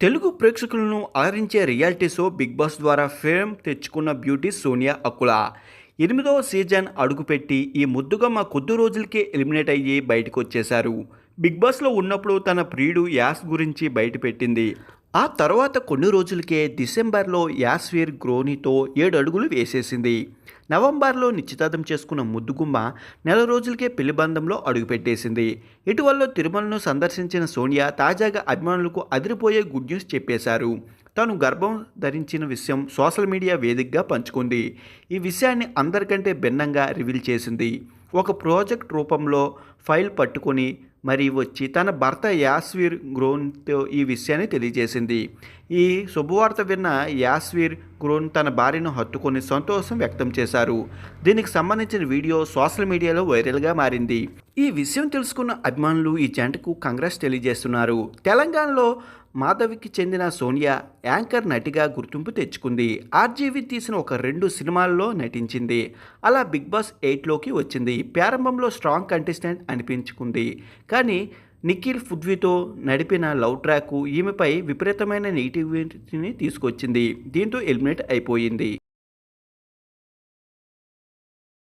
తెలుగు ప్రేక్షకులను అలరించే reality show 'big boss' ద్వారా ఫేమ్ తెచ్చుకున్న బ్యూటీ సోనియా అకుల 8వ సీజన్ అడుగుపెట్టి ఈ ముద్దుగుమ్మ కొద్ది రోజులకే ఎలిమినేట్ అయ్యి బయటకొచ్చేశారు. 'బిగ్ బాస్'లో ఉన్నప్పుడు తన ప్రియుడు యాస్ గురించి బయటపెట్టింది. ఆ తర్వాత కొన్ని రోజులకే డిసెంబర్లో యాస్వీర్ గ్రోనీతో 7 అడుగులు వేసేసింది. నవంబర్లో నిశ్చితార్థం చేసుకున్న ముద్దుగుమ్మ నెల రోజులకే పెళ్లి బంధంలో అడుగుపెట్టేసింది. ఇటీవల తిరుమలను సందర్శించిన సోనియా తాజాగా అభిమానులకు అదిరిపోయే గుడ్ న్యూస్ చెప్పేశారు. తాను గర్భం ధరించిన విషయం సోషల్ మీడియా వేదికగా పంచుకుంది. ఈ విషయాన్ని అందరికంటే భిన్నంగా రివీల్ చేసింది. ఒక ప్రాజెక్ట్ రూపంలో ఫైల్ పట్టుకొని మరీ వచ్చి తన భర్త యాస్వీర్ గ్రోన్తో ఈ విషయాన్ని తెలియజేసింది. ఈ శుభవార్త విన్న యాస్వీర్ గ్రోన్ తన భార్యను హత్తుకొని సంతోషం వ్యక్తం చేశారు. దీనికి సంబంధించిన వీడియో సోషల్ మీడియాలో వైరల్గా మారింది. ఈ విషయం తెలుసుకున్న అభిమానులు ఈ జంటకు కంగ్రాట్స్ తెలియజేస్తున్నారు. తెలంగాణలో మాధవికి చెందిన సోనియా యాంకర్ నటిగా గుర్తింపు తెచ్చుకుంది. ఆర్జీవి తీసిన ఒక 2 సినిమాల్లో నటించింది. అలా బిగ్ బాస్ 8లోకి వచ్చింది. ప్రారంభంలో స్ట్రాంగ్ కంటెస్టెంట్ అనిపించుకుంది. కానీ నిఖిల్ పృథ్వీతో నడిపిన లవ్ ట్రాక్ ఈమెపై విపరీతమైన నెగిటివిటీని తీసుకొచ్చింది. దీంతో ఎలిమినేట్ అయిపోయింది.